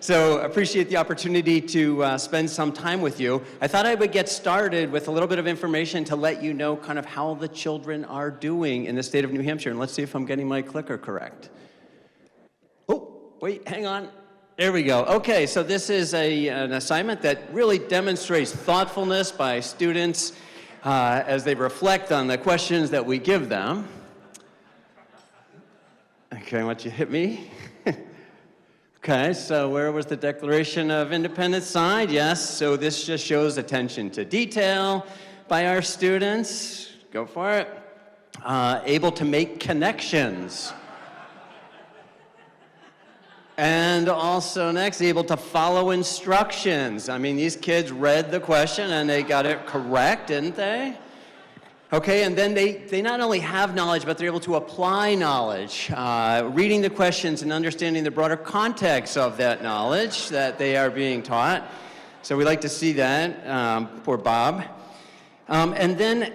So appreciate the opportunity to spend some time with you. I thought I would get started with a little bit of information to let you know kind of how the children are doing in the state of New Hampshire. And let's see if I'm getting my clicker correct. Oh, wait, hang on. There we go. Okay, so this is an assignment that really demonstrates thoughtfulness by students as they reflect on the questions that we give them. Okay, why don't you hit me? Okay, so where was the Declaration of Independence signed? Yes, so this just shows attention to detail by our students. Go for it. Able to make connections. And also next, able to follow instructions. I mean, these kids read the question and they got it correct, didn't they? Okay, and then they not only have knowledge, but they're able to apply knowledge, reading the questions and understanding the broader context of that knowledge that they are being taught. So we like to see that, poor Bob. And then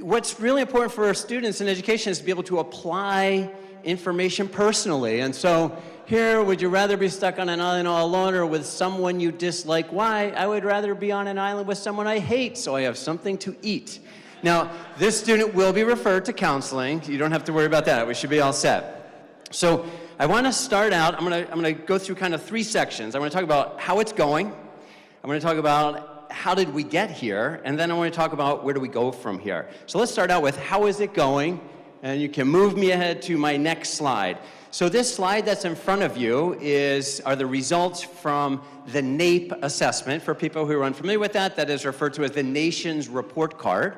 what's really important for our students in education is to be able to apply information personally. And so here, would you rather be stuck on an island all alone or with someone you dislike? Why? I would rather be on an island with someone I hate, so I have something to eat. Now, this student will be referred to counseling. You don't have to worry about that. We should be all set. So I want to start out, I'm going to go through kind of three sections. I want to talk about how it's going. I'm going to talk about how did we get here, and then I want to talk about where do we go from here. So let's start out with how is it going, and you can move me ahead to my next slide. So this slide that's in front of you are the results from the NAEP assessment. For people who are unfamiliar with that, that is referred to as the nation's report card.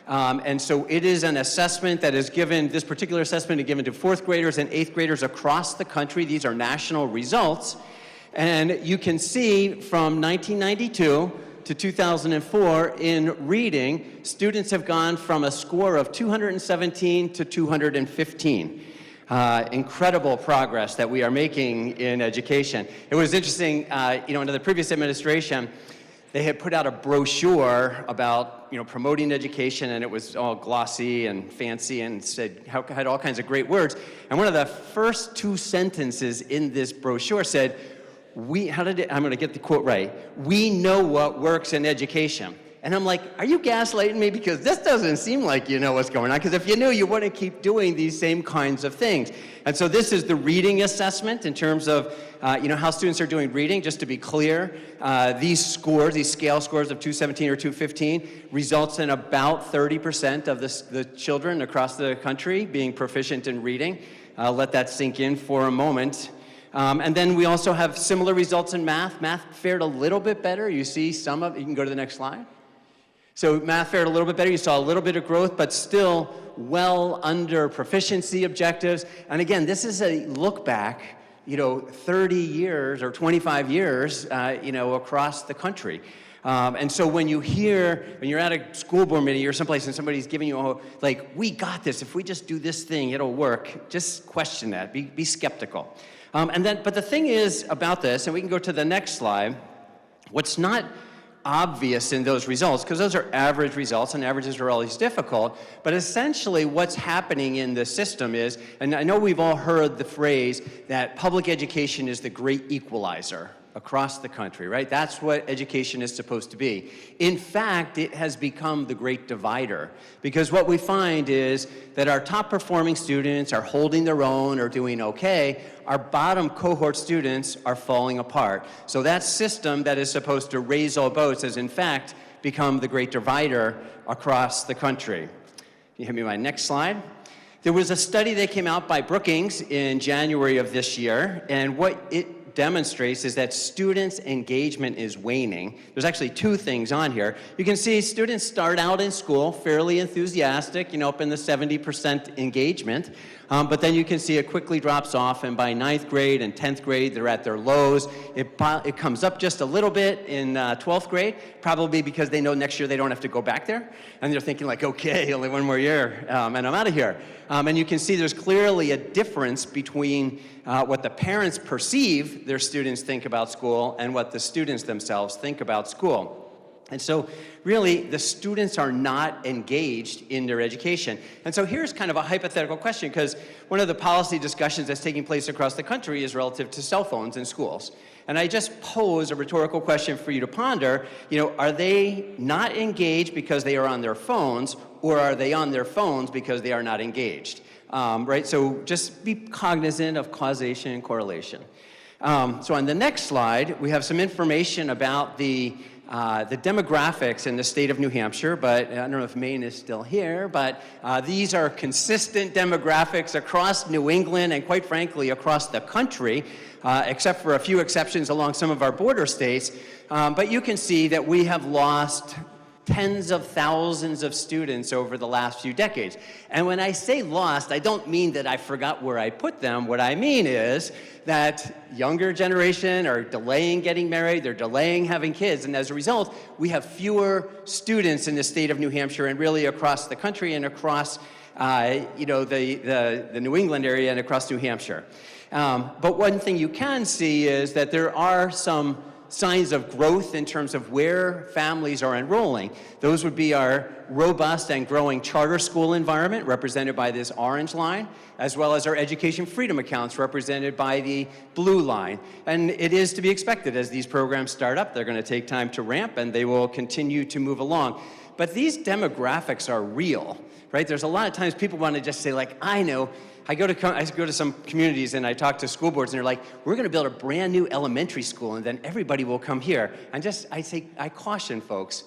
And so it is an assessment that is given, this particular assessment is given to fourth graders and eighth graders across the country. These are national results. And you can see from 1992 to 2004 in reading, students have gone from a score of 217 to 215. Incredible progress that we are making in education. It was interesting, under the previous administration, they had put out a brochure about, promoting education, and it was all glossy and fancy and had all kinds of great words. And one of the first two sentences in this brochure said, I'm going to get the quote right, "We know what works in education." And I'm like, are you gaslighting me? Because this doesn't seem like you know what's going on. Because if you knew, you wouldn't keep doing these same kinds of things. And so this is the reading assessment in terms of, how students are doing reading. Just to be clear, these scale scores of 217 or 215 results in about 30% of the children across the country being proficient in reading. Let that sink in for a moment. And then we also have similar results in math. Math fared a little bit better. You see some of it. You can go to the next slide. So math fared a little bit better. You saw a little bit of growth, but still well under proficiency objectives. And again, this is a look back, 30 years or 25 years, across the country. And so when you're at a school board meeting or someplace and somebody's giving you, we got this. If we just do this thing, it'll work. Just question that. Be skeptical. But the thing is about this, and we can go to the next slide, what's not obvious in those results, because those are average results, and averages are always difficult, but essentially what's happening in the system is, and I know we've all heard the phrase that public education is the great equalizer across the country, right? That's what education is supposed to be. In fact, it has become the great divider, because what we find is that our top performing students are holding their own or doing okay. Our bottom cohort students are falling apart. So that system that is supposed to raise all boats has in fact become the great divider across the country. Can you hit me my next slide? There was a study that came out by Brookings in January of this year, and what it demonstrates is that students' engagement is waning. There's actually two things on here. You can see students start out in school fairly enthusiastic, up in the 70% engagement, but then you can see it quickly drops off, and by 9th grade and 10th grade, they're at their lows. It comes up just a little bit in 12th grade, probably because they know next year they don't have to go back there, and they're thinking okay, only one more year, and I'm out of here. And you can see there's clearly a difference between what the parents perceive their students think about school and what the students themselves think about school. And so really, the students are not engaged in their education. And so here's kind of a hypothetical question, because one of the policy discussions that's taking place across the country is relative to cell phones in schools. And I just pose a rhetorical question for you to ponder. Are they not engaged because they are on their phones, or are they on their phones because they are not engaged? Right? So just be cognizant of causation and correlation. So on the next slide, we have some information about the demographics in the state of New Hampshire, but I don't know if Maine is still here, but these are consistent demographics across New England and, quite frankly, across the country, except for a few exceptions along some of our border states. But you can see that we have lost tens of thousands of students over the last few decades. And when I say lost, I don't mean that I forgot where I put them. What I mean is that younger generation are delaying getting married, they're delaying having kids, and as a result, we have fewer students in the state of New Hampshire and really across the country and across the New England area and across New Hampshire. But one thing you can see is that there are some signs of growth in terms of where families are enrolling. Those would be our robust and growing charter school environment, represented by this orange line, as well as our education freedom accounts, represented by the blue line. And it is to be expected as these programs start up, they're going to take time to ramp and they will continue to move along. But these demographics are real, right? There's a lot of times people want to just say, like, I know. I go to some communities and I talk to school boards and they're like, we're going to build a brand new elementary school and then everybody will come here. And I caution folks,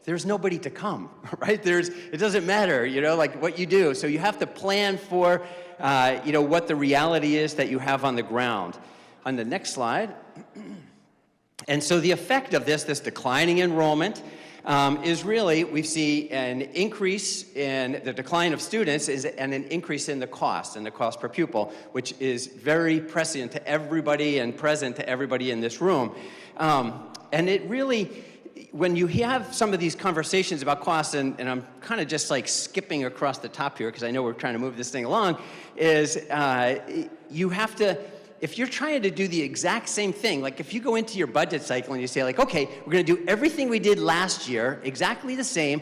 there's nobody to come, right? It doesn't matter, like what you do. So you have to plan for, what the reality is that you have on the ground. On the next slide. And so the effect of this declining enrollment, is really, we see an increase in the decline of students and an increase in the cost per pupil, which is very prescient to everybody and present to everybody in this room. And it really, when you have some of these conversations about costs, and I'm kind of just like skipping across the top here because I know we're trying to move this thing along, is you have to, if you're trying to do the exact same thing, like if you go into your budget cycle and you say like, okay, we're going to do everything we did last year, exactly the same,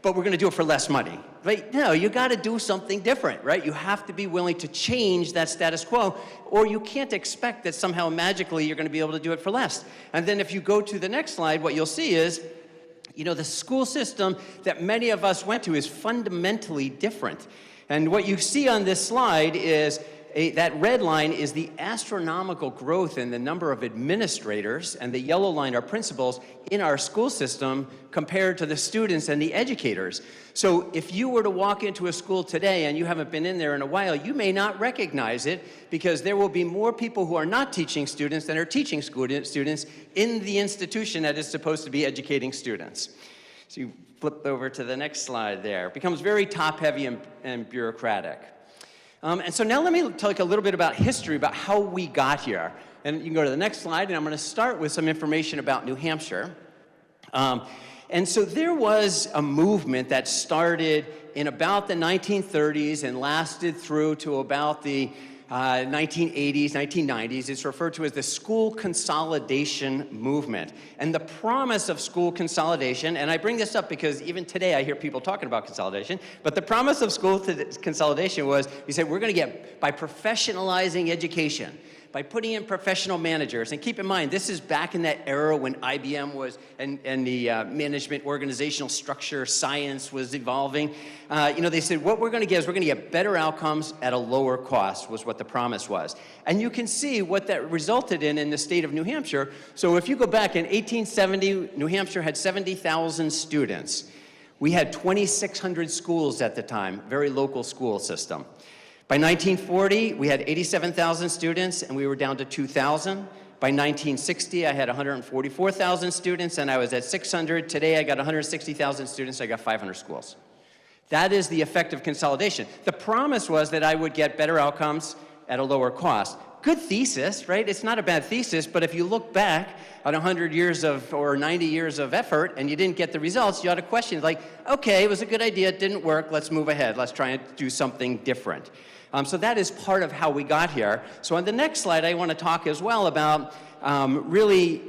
but we're going to do it for less money, right? No, you got to do something different, right? You have to be willing to change that status quo, or you can't expect that somehow magically you're going to be able to do it for less. And then if you go to the next slide, what you'll see is, the school system that many of us went to is fundamentally different. And what you see on this slide is that red line is the astronomical growth in the number of administrators, and the yellow line are principals in our school system compared to the students and the educators. So if you were to walk into a school today and you haven't been in there in a while, you may not recognize it because there will be more people who are not teaching students than are teaching students in the institution that is supposed to be educating students. So you flip over to the next slide there. It becomes very top-heavy and bureaucratic. And so now let me talk a little bit about history, about how we got here. And you can go to the next slide, and I'm going to start with some information about New Hampshire. And so there was a movement that started in about the 1930s and lasted through to about the 1980s, 1990s. It's referred to as the school consolidation movement. And the promise of school consolidation, and I bring this up because even today I hear people talking about consolidation, but the promise of school consolidation was, we said, we're going to get, by professionalizing education, by putting in professional managers. And keep in mind, this is back in that era when IBM was, and the management organizational structure science was evolving. They said, what we're going to get is we're going to get better outcomes at a lower cost, was what the promise was. And you can see what that resulted in the state of New Hampshire. So if you go back in 1870, New Hampshire had 70,000 students. We had 2,600 schools at the time, very local school system. By 1940, we had 87,000 students, and we were down to 2,000. By 1960, I had 144,000 students, and I was at 600. Today, I got 160,000 students, I got 500 schools. That is the effect of consolidation. The promise was that I would get better outcomes at a lower cost. Good thesis, right? It's not a bad thesis, but if you look back on 100 years or 90 years of effort and you didn't get the results, you ought to question, like, okay, it was a good idea, it didn't work, let's move ahead, let's try and do something different. So that is part of how we got here. So on the next slide, I want to talk as well about really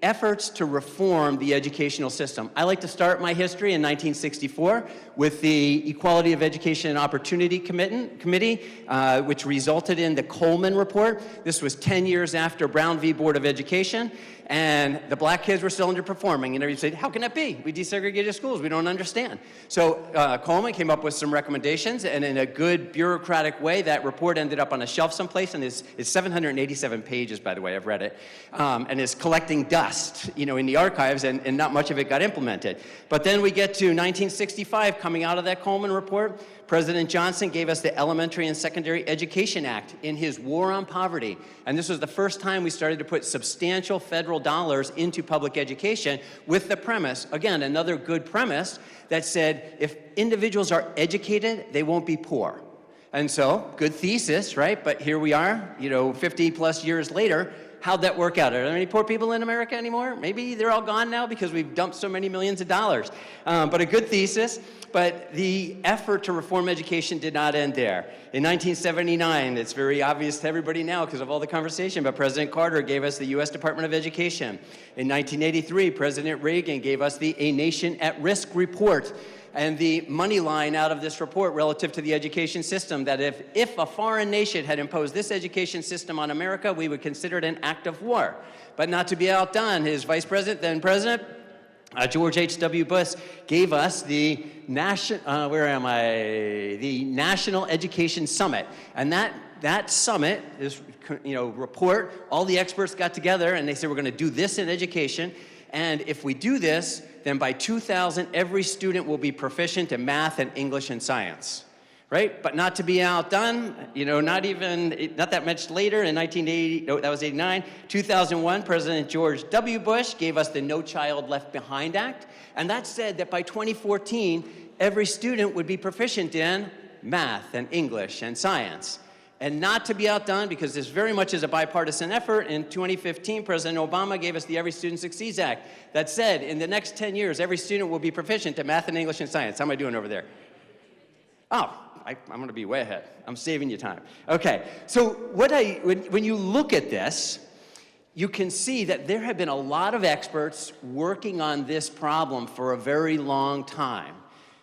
efforts to reform the educational system. I like to start my history in 1964 with the Equality of Education and Opportunity Committee, which resulted in the Coleman Report. This was 10 years after Brown v. Board of Education, and the black kids were still underperforming. And everybody said, how can that be? We desegregated schools. We don't understand. So Coleman came up with some recommendations, and in a good bureaucratic way, that report ended up on a shelf someplace, and it's 787 pages, by the way. I've read it, and is collecting dust, in the archives, and not much of it got implemented. But then we get to 1965, coming out of that Coleman report. President Johnson gave us the Elementary and Secondary Education Act in his War on Poverty. And this was the first time we started to put substantial federal dollars into public education with the premise, again, another good premise, that said if individuals are educated, they won't be poor. And so, good thesis, right? But here we are, 50 plus years later. How'd that work out? Are there any poor people in America anymore? Maybe they're all gone now because we've dumped so many millions of dollars. But a good thesis. But the effort to reform education did not end there. In 1979, it's very obvious to everybody now because of all the conversation, but President Carter gave us the U.S. Department of Education. In 1983, President Reagan gave us the A Nation at Risk report. And the money line out of this report relative to the education system, that if a foreign nation had imposed this education system on America, we would consider it an act of war. But not to be outdone, his vice president, then president, George H.W. Bush, gave us the National Education Summit. And that summit, this report, all the experts got together and they said, we're going to do this in education. And if we do this, then by 2000, every student will be proficient in math and English and science, right? But not to be outdone, not that much later in 1980, no, that was 89, 2001, President George W. Bush gave us the No Child Left Behind Act. And that said that by 2014, every student would be proficient in math and English and science. And not to be outdone, because this very much is a bipartisan effort, in 2015, President Obama gave us the Every Student Succeeds Act that said in the next 10 years, every student will be proficient in math and English and science. How am I doing over there? Oh, I'm going to be way ahead. I'm saving you time. Okay, so when you look at this, you can see that there have been a lot of experts working on this problem for a very long time.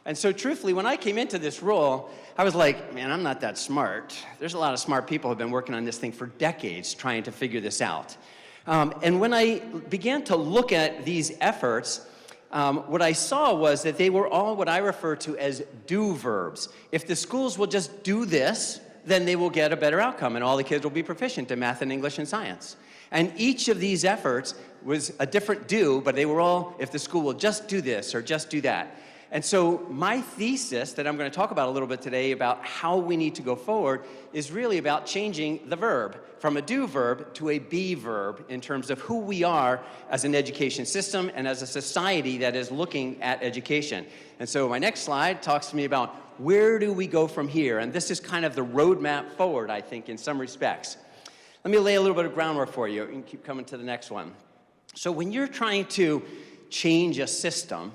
And so truthfully, when I came into this role, I was like, man, I'm not that smart. There's a lot of smart people who have been working on this thing for decades trying to figure this out. And when I began to look at these efforts, what I saw was that they were all what I refer to as do verbs. If the schools will just do this, then they will get a better outcome, and all the kids will be proficient in math and English and science. And each of these efforts was a different do, but they were all, if the school will just do this or just do that. And so my thesis that I'm going to talk about a little bit today about how we need to go forward is really about changing the verb from a do verb to a be verb in terms of who we are as an education system and as a society that is looking at education. And so my next slide talks to me about where do we go from here? And this is kind of the roadmap forward, I think, in some respects. Let me lay a little bit of groundwork for you. You can keep coming to the next one. So when you're trying to change a system,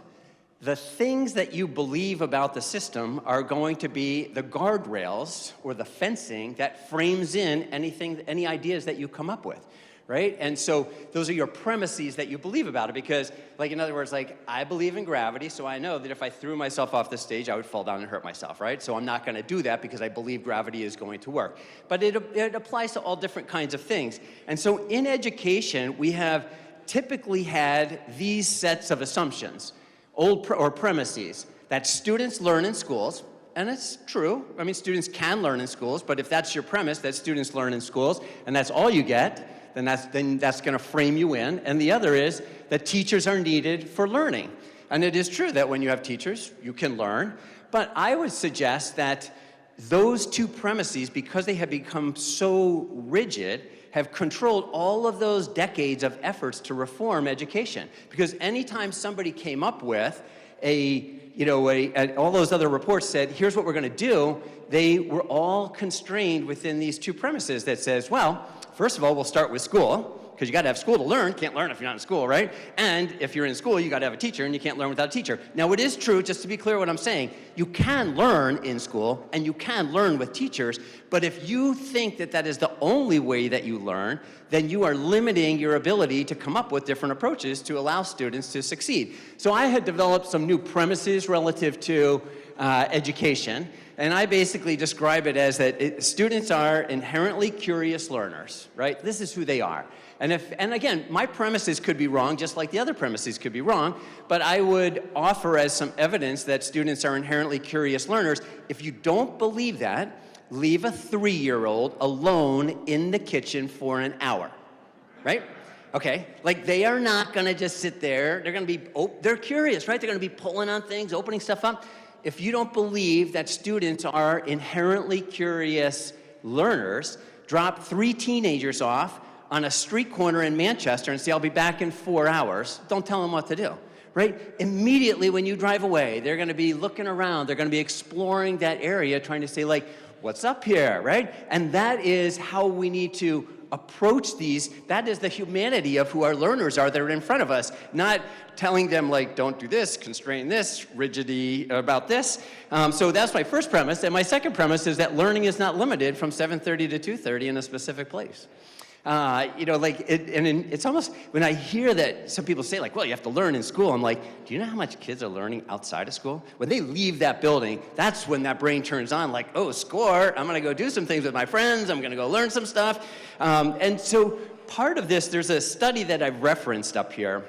the things that you believe about the system are going to be the guardrails or the fencing that frames in any ideas that you come up with, right? And so those are your premises that you believe about it because, like, in other words, like, I believe in gravity, so I know that if I threw myself off the stage, I would fall down and hurt myself, right? So I'm not going to do that because I believe gravity is going to work. But it applies to all different kinds of things. And so in education, we have typically had these sets of assumptions. Or premises, that students learn in schools, and it's true. I mean, students can learn in schools, but if that's your premise, that students learn in schools, and that's all you get, then that's going to frame you in. And the other is that teachers are needed for learning. And it is true that when you have teachers, you can learn. But I would suggest that those two premises, because they have become so rigid, have controlled all of those decades of efforts to reform education. Because anytime somebody came up with all those other reports said, here's what we're going to do, they were all constrained within these two premises that says, well, first of all, we'll start with school, because you got to have school to learn. Can't learn if you're not in school, right? And if you're in school, you got to have a teacher, and you can't learn without a teacher. Now, it is true, just to be clear what I'm saying, you can learn in school, and you can learn with teachers, but if you think that that is the only way that you learn, then you are limiting your ability to come up with different approaches to allow students to succeed. So I had developed some new premises relative to education, and I basically describe it as that students are inherently curious learners, right? This is who they are. And again, my premises could be wrong, just like the other premises could be wrong, but I would offer as some evidence that students are inherently curious learners. If you don't believe that, leave a 3-year-old alone in the kitchen for an hour, right? Okay, like they are not gonna just sit there. They're gonna be, they're curious, right? They're gonna be pulling on things, opening stuff up. If you don't believe that students are inherently curious learners, drop 3 teenagers off on a street corner in Manchester and say, I'll be back in 4 hours. Don't tell them what to do, right? Immediately when you drive away, they're gonna be looking around. They're gonna be exploring that area, trying to say like, what's up here, right? And that is how we need to approach these. That is the humanity of who our learners are that are in front of us, not telling them like, don't do this, constrain this, rigidity about this. So that's my first premise. And my second premise is that learning is not limited from 7:30 to 2:30 in a specific place. It's almost, when I hear that some people say like, well, you have to learn in school, I'm like, do you know how much kids are learning outside of school? When they leave that building, that's when that brain turns on like, oh, score, I'm gonna go do some things with my friends, I'm gonna go learn some stuff. And so part of this, there's a study that I've referenced up here.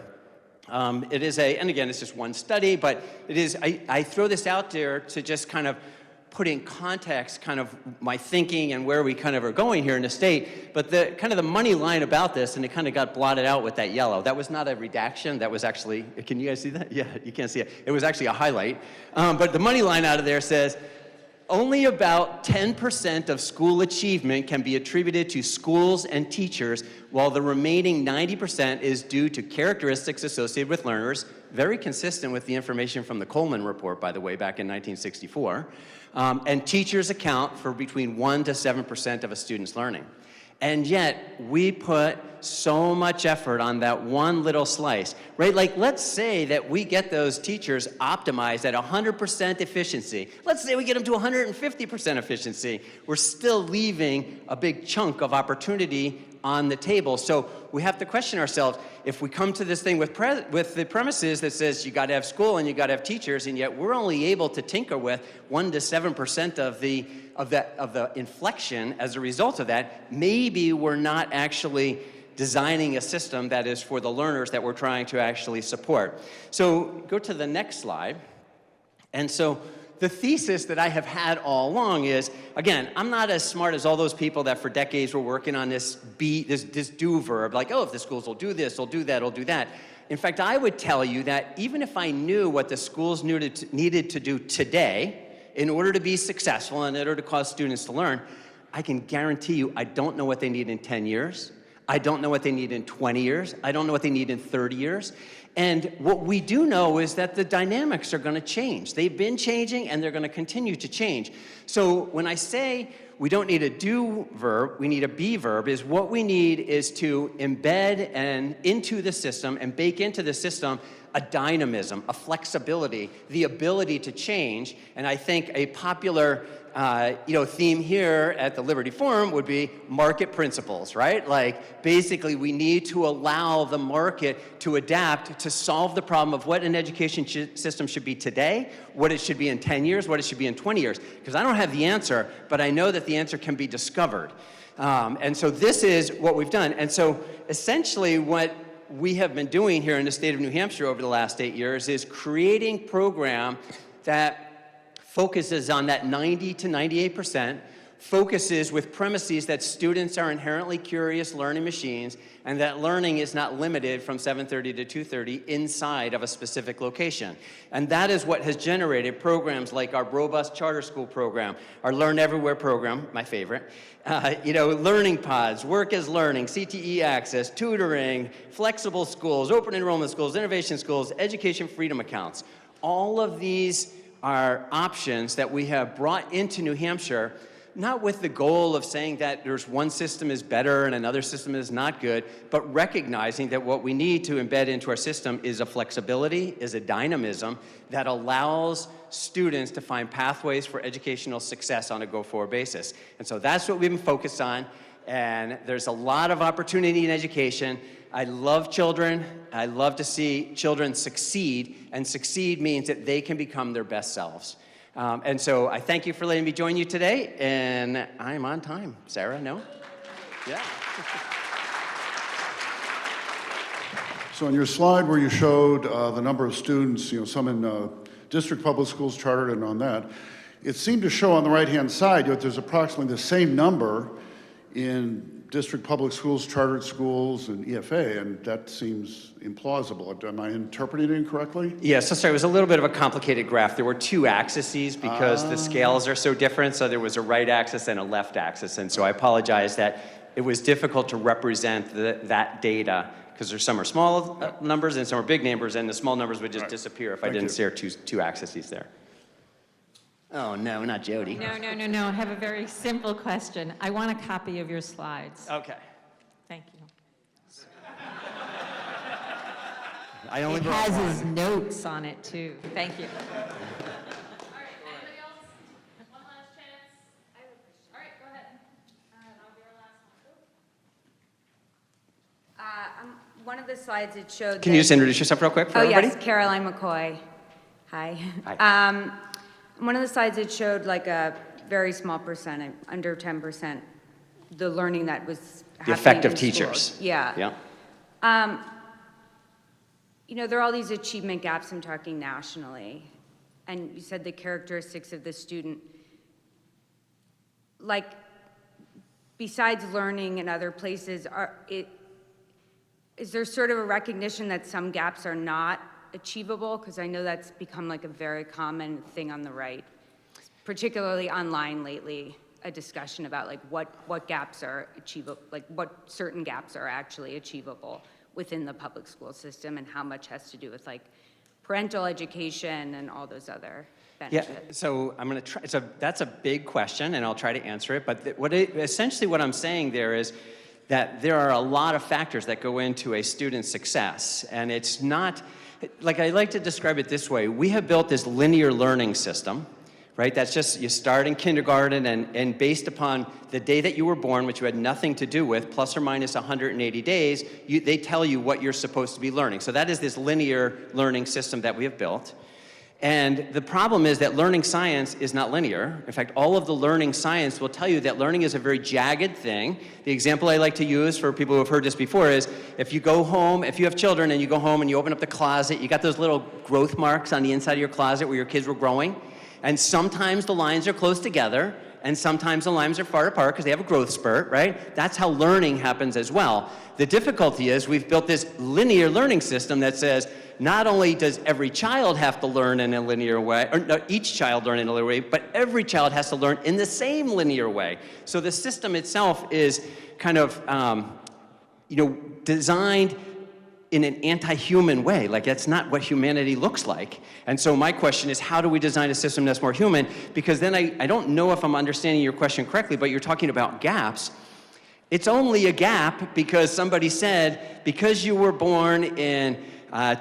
It is and again, it's just one study, but it is, I throw this out there to just kind of put in context kind of my thinking and where we kind of are going here in the state. But the kind of the money line about this, and it kind of got blotted out with that yellow. That was not a redaction. That was actually, can you guys see that? Yeah, you can't see it. It was actually a highlight. But the money line out of there says, only about 10% of school achievement can be attributed to schools and teachers, while the remaining 90% is due to characteristics associated with learners, very consistent with the information from the Coleman report, by the way, back in 1964. And teachers account for between 1% to 7% of a student's learning. And yet, we put so much effort on that one little slice, right? Like, let's say that we get those teachers optimized at 100% efficiency. Let's say we get them to 150% efficiency. We're still leaving a big chunk of opportunity on the table. So we have to question ourselves, if we come to this thing with the premises that says you got to have school and you got to have teachers, and yet we're only able to tinker with 1% to 7% of the inflection as a result of that, maybe we're not actually designing a system that is for the learners that we're trying to actually support. So go to the next slide. And so the thesis that I have had all along is, again, I'm not as smart as all those people that for decades were working on this do verb, like, oh, if the schools will do this, they'll do that, they'll do that. In fact, I would tell you that even if I knew what the schools needed to do today in order to be successful, in order to cause students to learn, I can guarantee you I don't know what they need in 10 years. I don't know what they need in 20 years. I don't know what they need in 30 years. And what we do know is that the dynamics are going to change. They've been changing, and they're going to continue to change. So when I say we don't need a do verb, we need a be verb, is what we need is to embed into the system and bake into the system a dynamism, a flexibility, the ability to change. And I think a popular theme here at the Liberty Forum would be market principles, right? Like, basically, we need to allow the market to adapt to solve the problem of what an education system should be today, what it should be in 10 years, what it should be in 20 years. Because I don't have the answer, but I know that the answer can be discovered. And so this is what we've done. And so essentially what we have been doing here in the state of New Hampshire over the last 8 years is creating a program that focuses on that 90 to 98%, focuses with premises that students are inherently curious learning machines, and that learning is not limited from 7:30 to 2:30 inside of a specific location. And that is what has generated programs like our robust charter school program, our Learn Everywhere program, my favorite, learning pods, work as learning, CTE access, tutoring, flexible schools, open enrollment schools, innovation schools, education freedom accounts. All of these are options that we have brought into New Hampshire, not with the goal of saying that there's one system is better and another system is not good, but recognizing that what we need to embed into our system is a flexibility, is a dynamism that allows students to find pathways for educational success on a go-forward basis. And so that's what we've been focused on, and there's a lot of opportunity in education. I love children. I love to see children succeed, and succeed means that they can become their best selves. And so I thank you for letting me join you today, and I'm on time. Sarah, no? Yeah. So on your slide where you showed the number of students, some in district public schools, chartered, and on that, it seemed to show on the right-hand side that there's approximately the same number in district public schools, chartered schools, and EFA, and that seems implausible. Am I interpreting it incorrectly? Yeah, so sorry, it was a little bit of a complicated graph. There were two axes because the scales are so different, so there was a right axis and a left axis, and so I apologize that it was difficult to represent that data, because there's some are small numbers and some are big numbers, and the small numbers would just disappear if I didn't share two axes there. Oh, no, not Jody. No. I have a very simple question. I want a copy of your slides. Okay. Thank you. I only It brought has one. his notes on it, too. Thank you. All right, anybody else? One last chance. All right, go ahead. That'll be our last one. One of the slides it showed. Can you just introduce yourself real quick for Oh everybody? yes, Caroline McCoy. Hi. Hi. One of the slides it showed like a very small percent, under 10%, the learning that was happening The effect of in teachers. schools. Yeah. Yeah. There are all these achievement gaps. I'm talking nationally, and you said the characteristics of the student. Like, besides learning in other places, is there sort of a recognition that some gaps are not achievable? Because I know that's become like a very common thing on the right, particularly online lately, a discussion about like what gaps are achievable, like what certain gaps are actually achievable within the public school system, and how much has to do with like parental education and all those other benefits. Yeah, so I'm going to try. So that's a big question, and I'll try to answer it. But essentially what I'm saying there is that there are a lot of factors that go into a student's success, and it's not, like I like to describe it this way. We have built this linear learning system, right? That's just, you start in kindergarten, and based upon the day that you were born, which you had nothing to do with, plus or minus 180 days, they tell you what you're supposed to be learning. So that is this linear learning system that we have built. And the problem is that learning science is not linear. In fact, all of the learning science will tell you that learning is a very jagged thing. The example I like to use for people who have heard this before is, if you go home, if you have children and you go home and you open up the closet, you got those little growth marks on the inside of your closet where your kids were growing. And sometimes the lines are close together, and sometimes the lines are far apart because they have a growth spurt, right? That's how learning happens as well. The difficulty is we've built this linear learning system that says, not only does every child have to learn in a linear way, or no, each child learn in a linear way, but every child has to learn in the same linear way. So the system itself is kind of, designed in an anti-human way. Like, that's not what humanity looks like. And so my question is, how do we design a system that's more human? Because then I don't know if I'm understanding your question correctly, but you're talking about gaps. It's only a gap because somebody said, because you were born in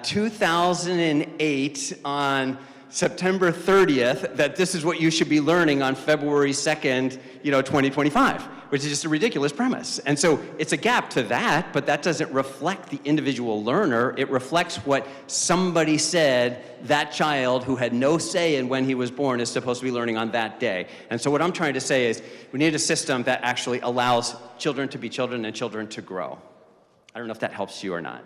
2008 on September 30th, that this is what you should be learning on February 2nd, 2025, which is just a ridiculous premise. And so it's a gap to that, but that doesn't reflect the individual learner. It reflects what somebody said that child who had no say in when he was born is supposed to be learning on that day. And so what I'm trying to say is we need a system that actually allows children to be children and children to grow. I don't know if that helps you or not.